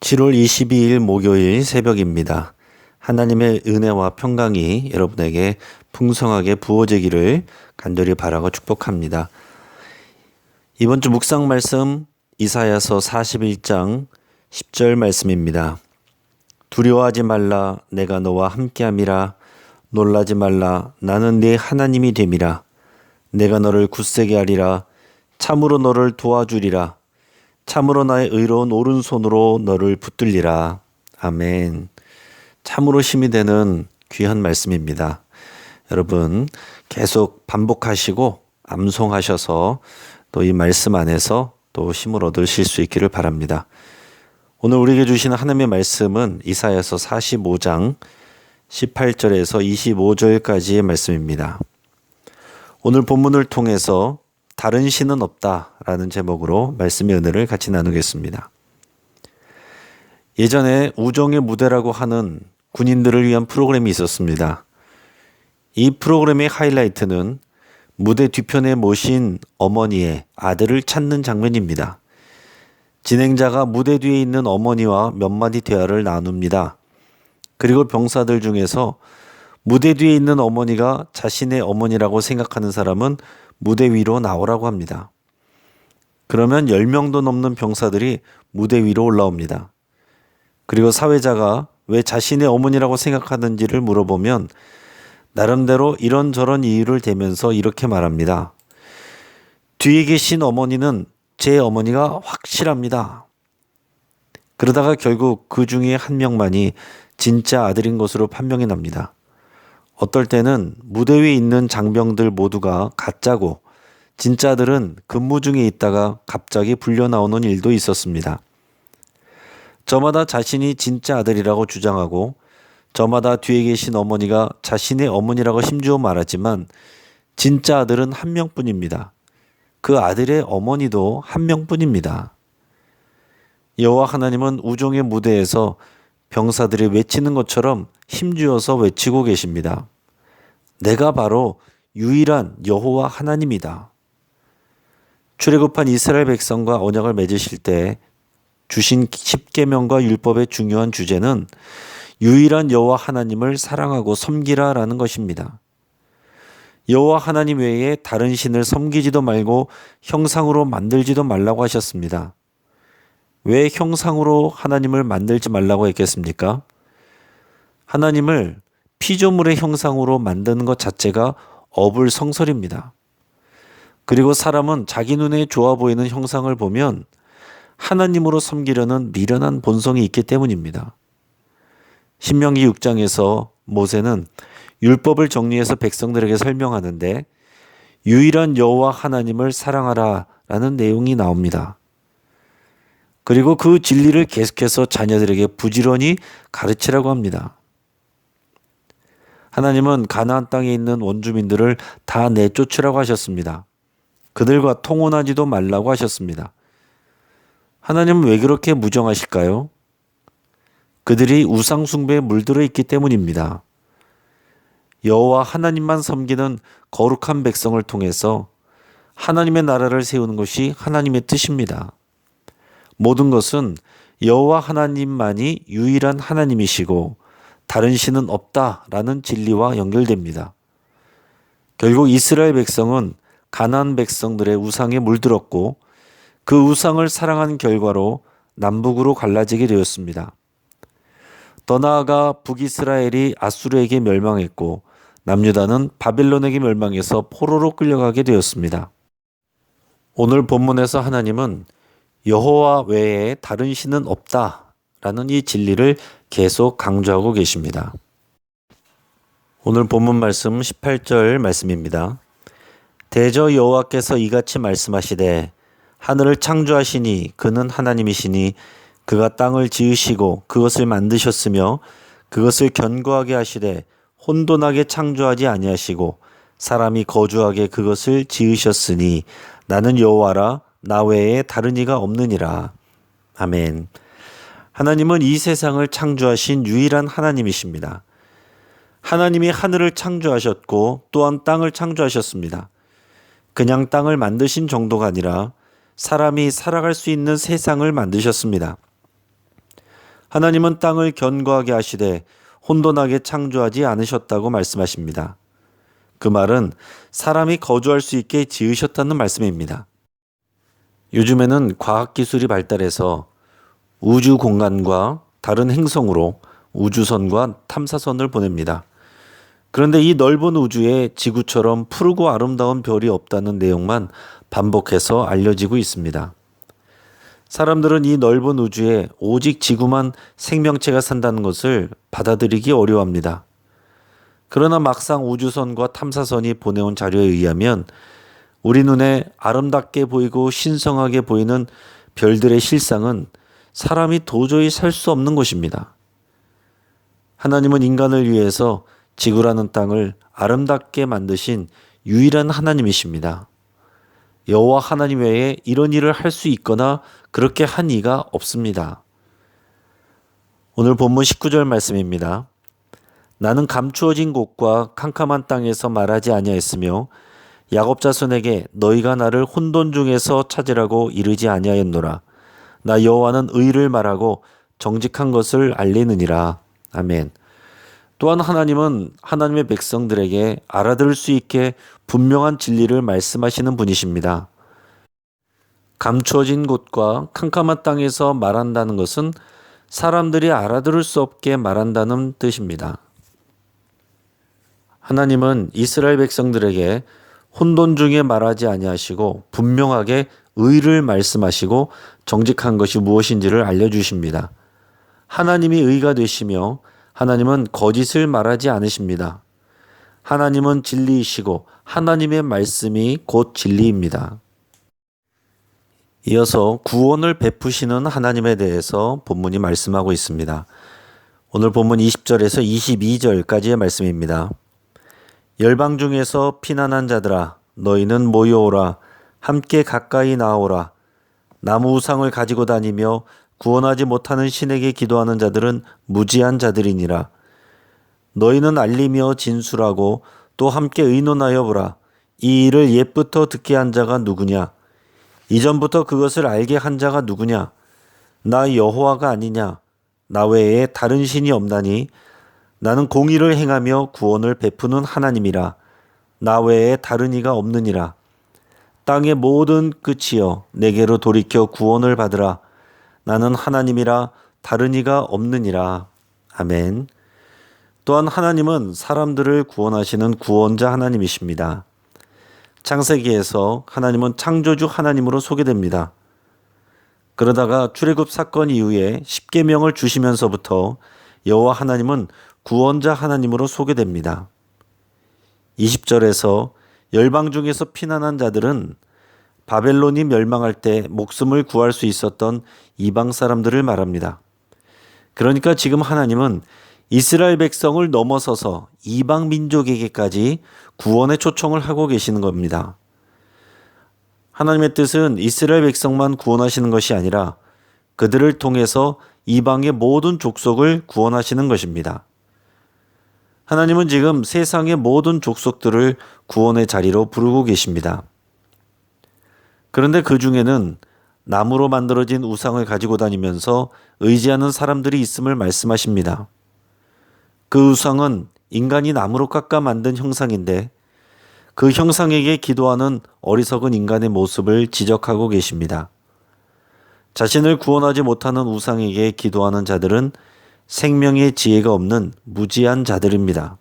7월 22일 목요일 새벽입니다. 하나님의 은혜와 평강이 여러분에게 풍성하게 부어지기를 간절히 바라고 축복합니다. 이번 주 묵상 말씀 이사야서 41장 10절 말씀입니다. 두려워하지 말라, 내가 너와 함께함이라. 놀라지 말라, 나는 네 하나님이 됨이라. 내가 너를 굳세게 하리라. 참으로 너를 도와주리라. 참으로 나의 의로운 오른손으로 너를 붙들리라. 아멘. 참으로 힘이 되는 귀한 말씀입니다. 여러분 계속 반복하시고 암송하셔서 또 이 말씀 안에서 또 힘을 얻으실 수 있기를 바랍니다. 오늘 우리에게 주시는 하나님의 말씀은 이사야서 45장 18절에서 25절까지의 말씀입니다. 오늘 본문을 통해서 다른 신은 없다라는 제목으로 말씀의 은혜를 같이 나누겠습니다. 예전에 우정의 무대라고 하는 군인들을 위한 프로그램이 있었습니다. 이 프로그램의 하이라이트는 무대 뒤편에 모신 어머니의 아들을 찾는 장면입니다. 진행자가 무대 뒤에 있는 어머니와 몇 마디 대화를 나눕니다. 그리고 병사들 중에서 무대 뒤에 있는 어머니가 자신의 어머니라고 생각하는 사람은 무대 위로 나오라고 합니다. 그러면 10명도 넘는 병사들이 무대 위로 올라옵니다. 그리고 사회자가 왜 자신의 어머니라고 생각하는지를 물어보면 나름대로 이런저런 이유를 대면서 이렇게 말합니다. 뒤에 계신 어머니는 제 어머니가 확실합니다. 그러다가 결국 그 중에 한 명만이 진짜 아들인 것으로 판명이 납니다. 어떨 때는 무대 위에 있는 장병들 모두가 가짜고 진짜들은 근무 중에 있다가 갑자기 불려 나오는 일도 있었습니다. 저마다 자신이 진짜 아들이라고 주장하고 저마다 뒤에 계신 어머니가 자신의 어머니라고 심지어 말하지만 진짜 아들은 한 명뿐입니다. 그 아들의 어머니도 한 명뿐입니다. 여호와 하나님은 우정의 무대에서 병사들이 외치는 것처럼 힘주어서 외치고 계십니다. 내가 바로 유일한 여호와 하나님이다. 출애굽한 이스라엘 백성과 언약을 맺으실 때 주신 십계명과 율법의 중요한 주제는 유일한 여호와 하나님을 사랑하고 섬기라라는 것입니다. 여호와 하나님 외에 다른 신을 섬기지도 말고 형상으로 만들지도 말라고 하셨습니다. 왜 형상으로 하나님을 만들지 말라고 했겠습니까? 하나님을 피조물의 형상으로 만드는 것 자체가 어불성설입니다. 그리고 사람은 자기 눈에 좋아 보이는 형상을 보면 하나님으로 섬기려는 미련한 본성이 있기 때문입니다. 신명기 6장에서 모세는 율법을 정리해서 백성들에게 설명하는데 유일한 여호와 하나님을 사랑하라라는 내용이 나옵니다. 그리고 그 진리를 계속해서 자녀들에게 부지런히 가르치라고 합니다. 하나님은 가나안 땅에 있는 원주민들을 다 내쫓으라고 하셨습니다. 그들과 통혼하지도 말라고 하셨습니다. 하나님은 왜 그렇게 무정하실까요? 그들이 우상 숭배에 물들어 있기 때문입니다. 여호와 하나님만 섬기는 거룩한 백성을 통해서 하나님의 나라를 세우는 것이 하나님의 뜻입니다. 모든 것은 여호와 하나님만이 유일한 하나님이시고 다른 신은 없다라는 진리와 연결됩니다. 결국 이스라엘 백성은 가나안 백성들의 우상에 물들었고 그 우상을 사랑한 결과로 남북으로 갈라지게 되었습니다. 더 나아가 북이스라엘이 아수르에게 멸망했고 남유다는 바벨론에게 멸망해서 포로로 끌려가게 되었습니다. 오늘 본문에서 하나님은 여호와 외에 다른 신은 없다라는 이 진리를 계속 강조하고 계십니다. 오늘 본문 말씀 18절 말씀입니다. 대저 여호와께서 이같이 말씀하시되 하늘을 창조하시니 그는 하나님이시니 그가 땅을 지으시고 그것을 만드셨으며 그것을 견고하게 하시되 혼돈하게 창조하지 아니하시고 사람이 거주하게 그것을 지으셨으니 나는 여호와라 나 외에 다른 이가 없느니라. 아멘. 하나님은 이 세상을 창조하신 유일한 하나님이십니다. 하나님이 하늘을 창조하셨고 또한 땅을 창조하셨습니다. 그냥 땅을 만드신 정도가 아니라 사람이 살아갈 수 있는 세상을 만드셨습니다. 하나님은 땅을 견고하게 하시되 혼돈하게 창조하지 않으셨다고 말씀하십니다. 그 말은 사람이 거주할 수 있게 지으셨다는 말씀입니다. 요즘에는 과학기술이 발달해서 우주 공간과 다른 행성으로 우주선과 탐사선을 보냅니다. 그런데 이 넓은 우주에 지구처럼 푸르고 아름다운 별이 없다는 내용만 반복해서 알려지고 있습니다. 사람들은 이 넓은 우주에 오직 지구만 생명체가 산다는 것을 받아들이기 어려워합니다. 그러나 막상 우주선과 탐사선이 보내온 자료에 의하면 우리 눈에 아름답게 보이고 신성하게 보이는 별들의 실상은 사람이 도저히 살 수 없는 것입니다. 하나님은 인간을 위해서 지구라는 땅을 아름답게 만드신 유일한 하나님이십니다. 여호와 하나님 외에 이런 일을 할 수 있거나 그렇게 한 이가 없습니다. 오늘 본문 19절 말씀입니다. 나는 감추어진 곳과 캄캄한 땅에서 말하지 아니하였으며 야곱 자손에게 너희가 나를 혼돈 중에서 찾으라고 이르지 아니하였노라. 나 여호와는 의를 말하고 정직한 것을 알리느니라. 아멘. 또한 하나님은 하나님의 백성들에게 알아들을 수 있게 분명한 진리를 말씀하시는 분이십니다. 감추어진 곳과 캄캄한 땅에서 말한다는 것은 사람들이 알아들을 수 없게 말한다는 뜻입니다. 하나님은 이스라엘 백성들에게 혼돈 중에 말하지 아니하시고 분명하게 의를 말씀하시고 정직한 것이 무엇인지를 알려주십니다. 하나님이 의가 되시며 하나님은 거짓을 말하지 않으십니다. 하나님은 진리이시고 하나님의 말씀이 곧 진리입니다. 이어서 구원을 베푸시는 하나님에 대해서 본문이 말씀하고 있습니다. 오늘 본문 20절에서 22절까지의 말씀입니다. 열방 중에서 피난한 자들아 너희는 모여오라 함께 가까이 나오라 나무 우상을 가지고 다니며 구원하지 못하는 신에게 기도하는 자들은 무지한 자들이니라. 너희는 알리며 진술하고 또 함께 의논하여 보라. 이 일을 옛부터 듣게 한 자가 누구냐? 이전부터 그것을 알게 한 자가 누구냐? 나 여호와가 아니냐? 나 외에 다른 신이 없나니? 나는 공의를 행하며 구원을 베푸는 하나님이라. 나 외에 다른 이가 없느니라. 땅의 모든 끝이여 내게로 돌이켜 구원을 받으라. 나는 하나님이라 다른 이가 없느니라. 아멘. 또한 하나님은 사람들을 구원하시는 구원자 하나님이십니다. 창세기에서 하나님은 창조주 하나님으로 소개됩니다. 그러다가 출애굽 사건 이후에 십계명을 주시면서부터 여호와 하나님은 구원자 하나님으로 소개됩니다. 20절에서 열방 중에서 피난한 자들은 바벨론이 멸망할 때 목숨을 구할 수 있었던 이방 사람들을 말합니다. 그러니까 지금 하나님은 이스라엘 백성을 넘어서서 이방 민족에게까지 구원의 초청을 하고 계시는 겁니다. 하나님의 뜻은 이스라엘 백성만 구원하시는 것이 아니라 그들을 통해서 이방의 모든 족속을 구원하시는 것입니다. 하나님은 지금 세상의 모든 족속들을 구원의 자리로 부르고 계십니다. 그런데 그 중에는 나무로 만들어진 우상을 가지고 다니면서 의지하는 사람들이 있음을 말씀하십니다. 그 우상은 인간이 나무로 깎아 만든 형상인데 그 형상에게 기도하는 어리석은 인간의 모습을 지적하고 계십니다. 자신을 구원하지 못하는 우상에게 기도하는 자들은 생명의 지혜가 없는 무지한 자들입니다.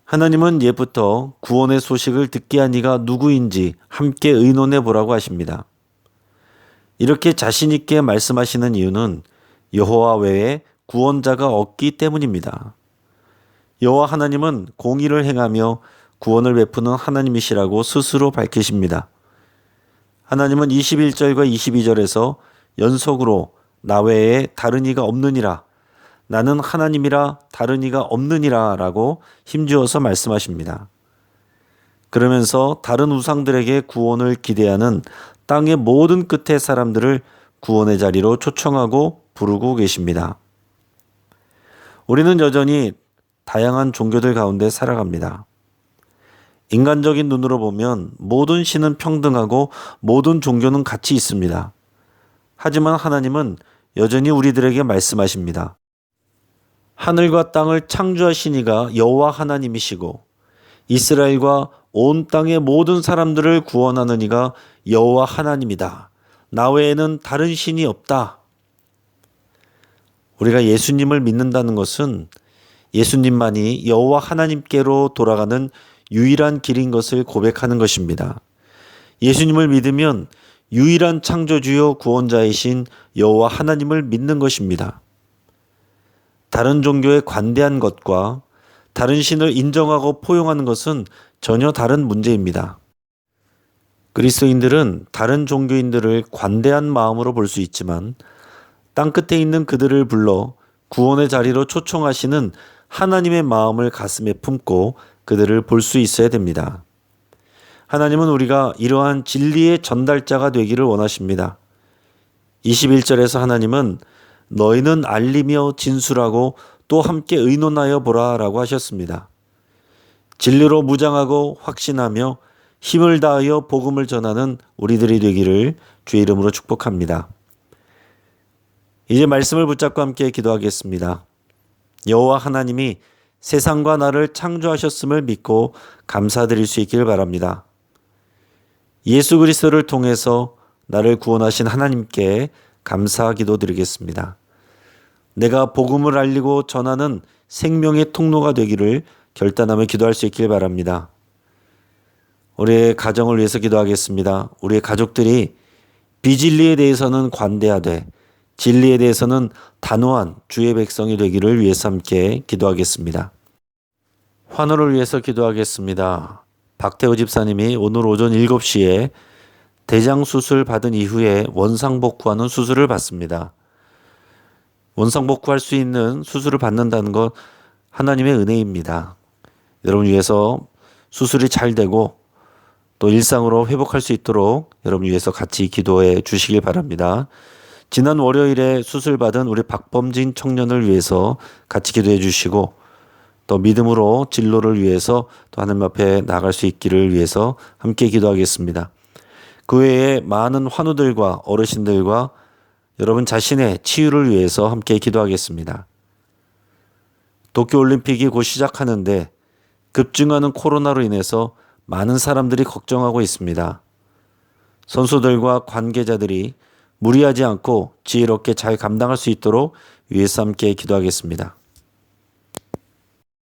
하나님은 옛부터 구원의 소식을 듣게 한 이가 누구인지 함께 의논해 보라고 하십니다. 이렇게 자신 있게 말씀하시는 이유는 여호와 외에 구원자가 없기 때문입니다. 여호와 하나님은 공의를 행하며 구원을 베푸는 하나님이시라고 스스로 밝히십니다. 하나님은 21절과 22절에서 연속으로 나 외에 다른 이가 없느니라, 나는 하나님이라 다른 이가 없느니라 라고 힘주어서 말씀하십니다. 그러면서 다른 우상들에게 구원을 기대하는 땅의 모든 끝의 사람들을 구원의 자리로 초청하고 부르고 계십니다. 우리는 여전히 다양한 종교들 가운데 살아갑니다. 인간적인 눈으로 보면 모든 신은 평등하고 모든 종교는 같이 있습니다. 하지만 하나님은 여전히 우리들에게 말씀하십니다. 하늘과 땅을 창조하신 이가 여호와 하나님이시고 이스라엘과 온 땅의 모든 사람들을 구원하는 이가 여호와 하나님이다. 나 외에는 다른 신이 없다. 우리가 예수님을 믿는다는 것은 예수님만이 여호와 하나님께로 돌아가는 유일한 길인 것을 고백하는 것입니다. 예수님을 믿으면 유일한 창조주요 구원자이신 여호와 하나님을 믿는 것입니다. 다른 종교에 관대한 것과 다른 신을 인정하고 포용하는 것은 전혀 다른 문제입니다. 그리스도인들은 다른 종교인들을 관대한 마음으로 볼 수 있지만 땅끝에 있는 그들을 불러 구원의 자리로 초청하시는 하나님의 마음을 가슴에 품고 그들을 볼 수 있어야 됩니다. 하나님은 우리가 이러한 진리의 전달자가 되기를 원하십니다. 21절에서 하나님은 너희는 알리며 진술하고 또 함께 의논하여 보라 라고 하셨습니다. 진리로 무장하고 확신하며 힘을 다하여 복음을 전하는 우리들이 되기를 주의 이름으로 축복합니다. 이제 말씀을 붙잡고 함께 기도하겠습니다. 여호와 하나님이 세상과 나를 창조하셨음을 믿고 감사드릴 수 있기를 바랍니다. 예수 그리스도를 통해서 나를 구원하신 하나님께 감사 기도드리겠습니다. 내가 복음을 알리고 전하는 생명의 통로가 되기를 결단하며 기도할 수 있길 바랍니다. 우리의 가정을 위해서 기도하겠습니다. 우리의 가족들이 비진리에 대해서는 관대하되 진리에 대해서는 단호한 주의 백성이 되기를 위해서 함께 기도하겠습니다. 환우를 위해서 기도하겠습니다. 박태호 집사님이 오늘 오전 7시에 대장 수술 받은 이후에 원상복구하는 수술을 받습니다. 원상복구할 수 있는 수술을 받는다는 것 하나님의 은혜입니다. 여러분 위해서 수술이 잘 되고 또 일상으로 회복할 수 있도록 여러분 위해서 같이 기도해 주시길 바랍니다. 지난 월요일에 수술받은 우리 박범진 청년을 위해서 같이 기도해 주시고 또 믿음으로 진로를 위해서 또 하나님 앞에 나갈 수 있기를 위해서 함께 기도하겠습니다. 그 외에 많은 환우들과 어르신들과 여러분 자신의 치유를 위해서 함께 기도하겠습니다. 도쿄올림픽이 곧 시작하는데 급증하는 코로나로 인해서 많은 사람들이 걱정하고 있습니다. 선수들과 관계자들이 무리하지 않고 지혜롭게 잘 감당할 수 있도록 위해서 함께 기도하겠습니다.